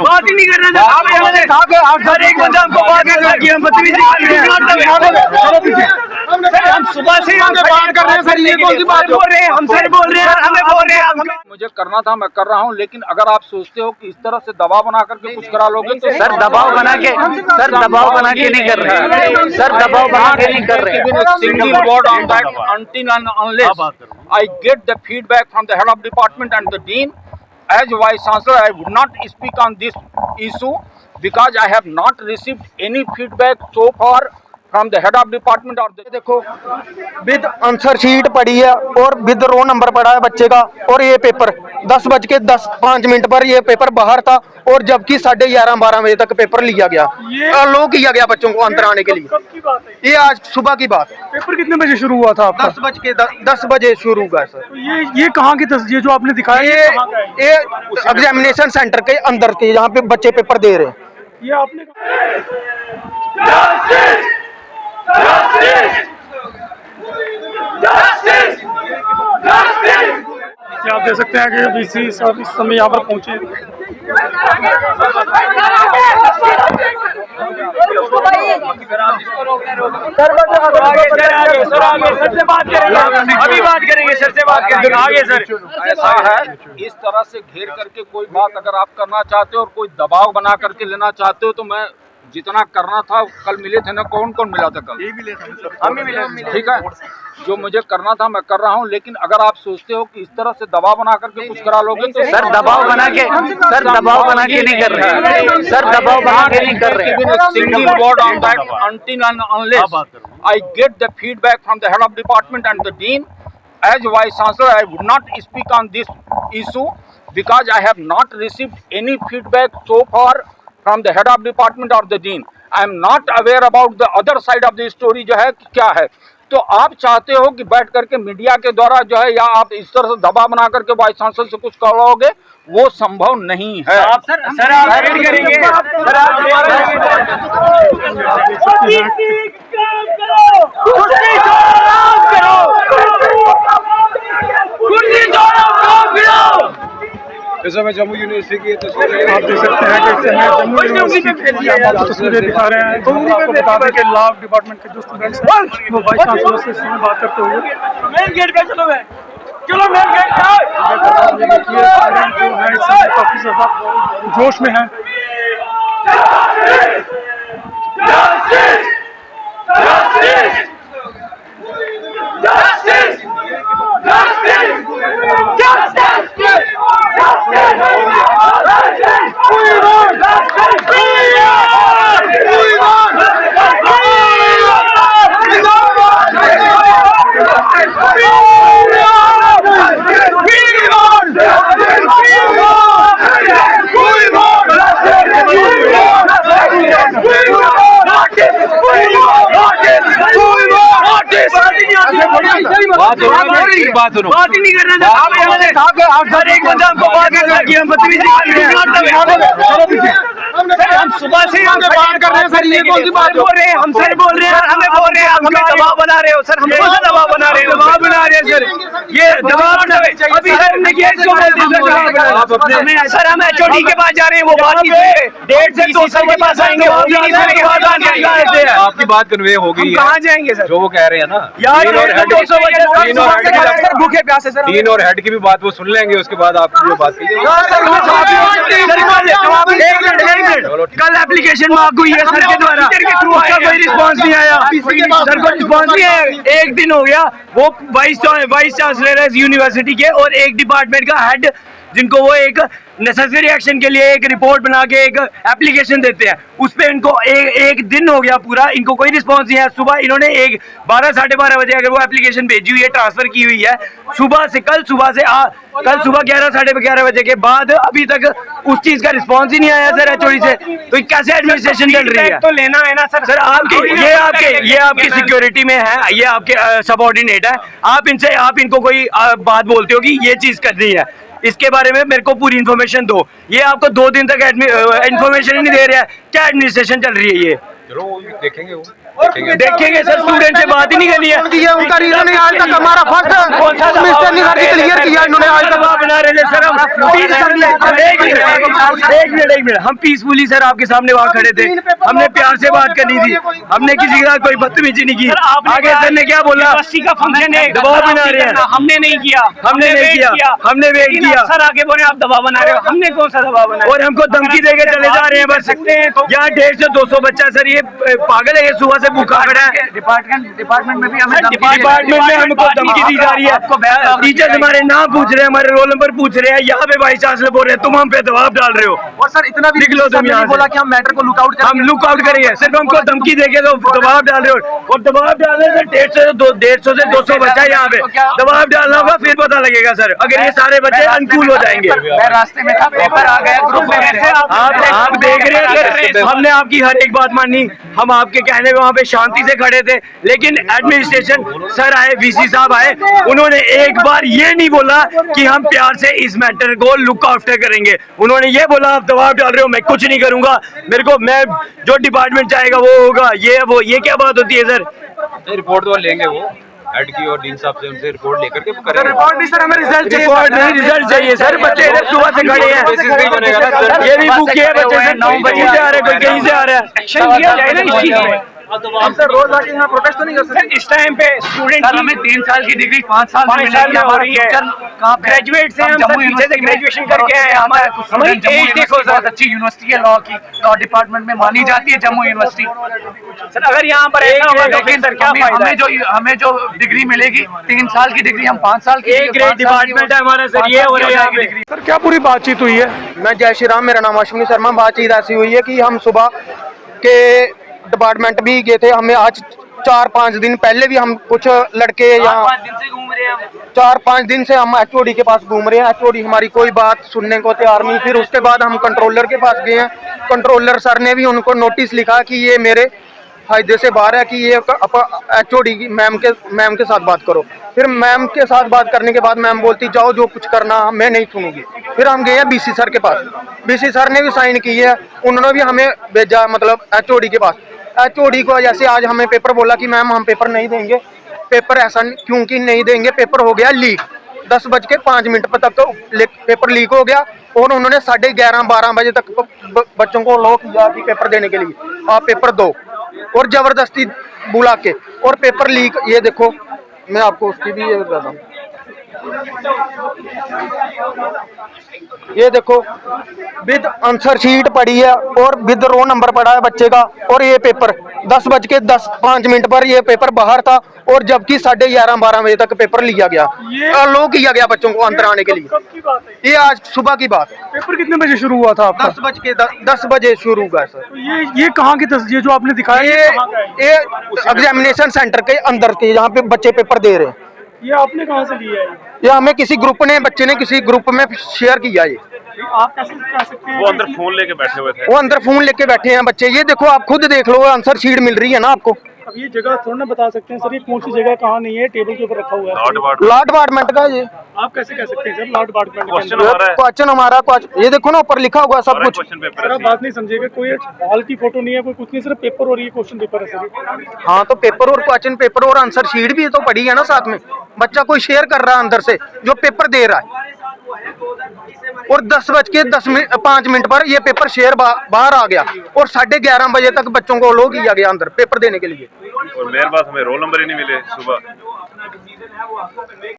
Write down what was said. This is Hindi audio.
बात ही नहीं कर रहे हर एक बंदा हमको बात कर रहा है कि हम बदतमीजी हम सुबह से बात कर रहे हैं सर, ये कौन सी बात बोल रहे हैं? हम सर बोल रहे हैं, हमें बोल रहे हैं। मुझे करना था, मैं कर रहा हूँ, लेकिन अगर आप सोचते हो कि इस तरह से दबाव बना करके कुछ करा लोगे तो सर दबाव बना के नहीं कर रहे हैं, सर दबाव बना के नहीं कर रहे हैं। single word on that until and unless I get the feedback from the head of department and the dean. As vice chancellor, I would not speak on this issue because I have not received any feedback so far from the head of department or the देखो विद आंसर शीट पड़ी है और विद रो नंबर पड़ा है बच्चे का, और ये पेपर 10:05 पर ये पेपर बाहर था, और जबकि 11:30-12 बजे तक पेपर लिया गया, अलो किया गया बच्चों को अंदर आने के लिए। ये आज सुबह की बात है। पेपर कितने बजे शुरू हुआ था आपका? 10 बजे शुरू हुआ सर। तो ये कहाँ की तस्वीर जो आपने दिखाया? ये एग्जामिनेशन सेंटर के अंदर थे, जहाँ पे बच्चे पेपर दे रहे हैं। ये आपने आप देख सकते हैं कि वीसी साहब इस समय यहाँ पर पहुंचे। अभी बात करेंगे सर से, बात करेंगे आगे सर। ऐसा है, इस तरह से घेर करके कोई बात अगर आप करना चाहते हो और कोई दबाव बना करके लेना चाहते हो तो मैं जितना करना था, कल मिले थे ना, कौन कौन मिला था कल? हम भी मिले। ठीक है, जो मुझे करना था मैं कर रहा हूं, लेकिन अगर आप सोचते हो कि इस तरह से दबाव बना करके कुछ करा लोगे तो सर दबाव बना के नहीं कर रहे हैं, सर दबाव बना के नहीं कर रहे हैं। single word on that until and unless I get the feedback from the head of department and the dean. As vice chancellor, I would not speak on this issue because I have not received any feedback so far from the head of department or the dean. I am not aware about the other side of the story जो है क्या है। तो आप चाहते हो कि बैठ करके मीडिया के द्वारा जो है, या आप इस तरह से दबाव बना करके वाइस चांसलर से कुछ कराओगे, वो संभव नहीं है। सर आप करेंगे इस समय जम्मू यूनिवर्सिटी की तस्वीरें आप देख सकते हैं कि इस समय जम्मू यूनिवर्सिटी की आपको तस्वीरें दिखा रहे हैं। तो आपको बता दें कि लॉ डिपार्टमेंट के जो स्टूडेंट्स हैं वो वाइस चांसलर से इस समय बात करते हुए मेन गेट पे चलो मेन गेट काफी ज्यादा जोश में है। बात ही नहीं कर रहे हर एक बंदा हमको बात कर रहा है कि हम बदतमीजी हम सुबह से बात कर रहे हैं सर, ये कौन सी बात बोल रहे हैं? हम सर बोल रहे हैं, हमें बोल रहे हैं, हमें दबाव बना रहे हो सर, हम दबाव बना रहे हैं सर। ये दबाव अभी सर सर हम HOD के पास जा रहे हैं, वो बात की 1.5 से 2 साल के पास आएंगे, आपकी बात कन्वे हो गई है। कहाँ जाएंगे सर? जो वो कह रहे हैं ना यार, भूखे प्यासे सर, डीन और हेड की भी बात वो सुन लेंगे, उसके बाद आपकी जो बात कीजिए। कल एप्लीकेशन मार्क हुई है सर के द्वारा, उसका कोई रिस्पांस नहीं आया, सर को रिस्पांस नहीं आया। 1 दिन हो गया, वो वाइस चांसलर है यूनिवर्सिटी के और एक डिपार्टमेंट का हेड, जिनको वो एक नेसेसरी एक्शन के लिए एक रिपोर्ट बना के एक एप्लीकेशन देते हैं, उस पर इनको एक दिन हो गया पूरा, इनको कोई रिस्पांस नहीं है। सुबह इन्होंने 12 साढ़े 12 बजे अगर वो एप्लीकेशन भेजी हुई है, ट्रांसफर की हुई है, कल सुबह 11 साढ़े 11 बजे के बाद अभी तक उस चीज का रिस्पांस ही नहीं आया सर HOD से। तो कैसे एडमिनिस्ट्रेशन चल रही है? तो लेना है ना सर। ये आपकी सिक्योरिटी में है, ये आपके सबऑर्डिनेट है, आप इनको कोई बात बोलते हो कि ये चीज करनी है, इसके बारे में मेरे को पूरी इन्फॉर्मेशन दो। ये आपको 2 दिन तक इन्फॉर्मेशन ही नहीं दे रहा है, क्या एडमिनिस्ट्रेशन चल रही है ये? चलो देखेंगे वो। देखेंगे सर, स्टूडेंट से बात ही नहीं करनी है। उनका रीजन है आज तक हमारा फर्स्ट सेमेस्टर नहीं करके क्लियर किया इन्होंने आज तक। दबाव बना रहे थे सर हम। एक मिनट हम पीसफुली सर आपके सामने वहाँ खड़े थे, हमने प्यार से बात करनी थी, हमने किसी के साथ कोई बदतमीजी नहीं की। आगे सर ने क्या बोला, का फंक्शन है, दबाव बना रहे हैं। हमने नहीं किया, हमने नहीं किया, हमने वेट किया। सर आगे बोले आप दबाव बना रहे हो, हमने कौन सा दबाव बनाया? और हमको धमकी देके चले जा रहे हैं बस। यहाँ 150 से 200 बच्चा सर, ये पागल है, ये सुबह से भूखा खड़ा है। डिपार्टमेंट में भी हमें डिपार्टमेंट में हमको धमकी दी जा रही है। टीचर्स हमारे नाम पूछ रहे हैं, हमारे रोल नंबर पूछ रहे हैं, यहाँ पे वाइस चांसलर बोल रहे हैं तुम हम पे दबाव डाल रहे हो। और सर इतना भी निकलो तुम यहाँ से। बोला कि हम मैटर को लुकआउट हम लुक आउट करेंगे, सिर्फ हमको धमकी देके तो दबाव डाल रहे हो। और दबाव डालने से 150 से 200 बच्चा यहाँ पे दबाव डालना होगा, फिर पता लगेगा सर, अगर ये सारे बच्चे अनुकूल हो जाएंगे। मैं रास्ते में था, पेपर आ गया ग्रुप में मेरे। आप देख रहे हैं सर, हमने आपकी हर एक बात मानी, हम आपके कहने पे वहाँ पे शांति से खड़े थे, लेकिन एडमिनिस्ट्रेशन सर आए, वीसी साहब आए, उन्होंने एक बार ये नहीं बोला कि हम प्यार से इस मैटर को लुक आफ्टर करेंगे। उन्होंने ये बोला आप दबाव डाल रहे हो, मैं कुछ नहीं करूंगा, मेरे को मैं जो डिपार्टमेंट चाहेगा वो होगा, ये क्या बात होती है सर? रिपोर्ट तो लेंगे वो हेड की और डीन साहब से, उनसे रिपोर्ट लेकर के करेंगे। रिपोर्ट भी सर हमें रिजल्ट चाहिए। रिपोर्ट नहीं, रिजल्ट चाहिए सर। बच्चे इधर सुबह से खड़े हैं, ये भी भूखे हैं बच्चे सर, 9 बजे से आ रहे हैं, कोई कहीं से आ रहा है। एक्शन लिया जाए ना इस चीज में। हम सर रोज आके यहाँ प्रोटेस्ट तो नहीं कर सकते। इस टाइम पे स्टूडेंट हमें 3 साल की डिग्री 5 साल में हो रही है। ग्रेजुएट से हम सर पीछे से ग्रेजुएशन करके आए हैं। हमारी एज देखो सर, बहुत अच्छी यूनिवर्सिटी है, लॉ की, लॉ डिपार्टमेंट में मानी जाती है जम्मू यूनिवर्सिटी। सर अगर यहाँ पर ऐसा होगा तो फिर सर क्या फायदा? हमें जो डिग्री मिलेगी 3 साल की डिग्री हम 5 साल की। एक ग्रेड डिपार्टमेंट है हमारा सर, ये हो रहा है यहाँ पे। सर क्या पूरी बातचीत हुई है? मैं जय श्री राम, मेरा नाम अश्विनी शर्मा। बातचीत ऐसी हुई है कि हम सुबह के डिपार्टमेंट भी गए थे, हमें आज 4-5 दिन पहले भी हम कुछ लड़के यहाँ 4-5 दिन से हम HOD के पास घूम रहे हैं। HOD हमारी कोई बात सुनने को तैयार नहीं। फिर उसके बाद हम कंट्रोलर के पास गए हैं, कंट्रोलर सर ने भी उनको नोटिस लिखा कि ये मेरे फायदे से बाहर है, कि ये HOD की मैम के साथ बात करो। फिर मैम के साथ बात करने के बाद मैम बोलती जाओ जो कुछ करना, मैं नहीं सुनूंगी। फिर हम गए हैं BC सर के पास, BC सर ने भी साइन की है, उन्होंने भी हमें भेजा मतलब HOD के पास। HOD को जैसे आज हमें पेपर बोला कि मैम हम पेपर नहीं देंगे, पेपर ऐसा क्योंकि नहीं देंगे, पेपर हो गया लीक। 10:05 पर तक पेपर लीक हो गया और उन्होंने 11:30-12 बजे तक बच्चों को लॉक किया कि पेपर देने के लिए आप पेपर दो, और जबरदस्ती बुला के और पेपर लीक। ये देखो मैं आपको उसकी भी ये बता दूं, ये देखो विद आंसर शीट पड़ी है और विद रो नंबर पड़ा है बच्चे का। और ये पेपर 10:05 पर ये पेपर बाहर था, और जबकि 11:30-12 बजे तक पेपर लिया गया, अलाउ किया गया बच्चों को अंदर आने के लिए। कब की बात है? ये आज सुबह की बात है। पेपर कितने बजे शुरू हुआ था आपका? 10 बजे शुरू हुआ सर। तो ये कहाँ की तस्वीर जो आपने दिखाया? ये एग्जामिनेशन सेंटर के अंदर के, यहाँ पे बच्चे पेपर दे रहे हैं। ये आपने कहाँ से लिया है? ये हमें किसी ग्रुप ने, बच्चे ने किसी ग्रुप में शेयर किया। ये आप कैसे कह सकते हैं? वो अंदर फोन लेके बैठे हुए थे। वो अंदर फोन लेके बैठे हैं बच्चे। ये देखो आप खुद देख लो, आंसर शीट मिल रही है ना आपको। अब ये जगह थोड़ा ना बता सकते हैं सर, ये कौन सी जगह कहाँ नहीं है, टेबल के ऊपर रखा हुआ है? लॉ डिपार्टमेंट का ये आप कैसे कह सकते हैं सर लॉ डिपार्टमेंट के क्वेश्चन अंदर? हमारा है। क्वेश्चन हमारा ये देखो ना ऊपर लिखा हुआ सब कुछ। क्वेश्चन सर पेपर आप बात नहीं समझेगा, कोई हॉल की फोटो नहीं है, कोई कुछ नहीं, सिर्फ पेपर और ये क्वेश्चन पेपर है सर। हाँ तो पेपर और क्वेश्चन पेपर और आंसर शीट भी तो पड़ी है ना साथ में। बच्चा कोई शेयर कर रहा है अंदर से जो पेपर दे रहा है, और 10:05 पर ये पेपर शेयर बाहर आ गया, और 11:30 बजे तक बच्चों को अलाउ किया गया अंदर पेपर देने के लिए। और मेरे पास हमें रोल नंबर ही नहीं मिले सुबह।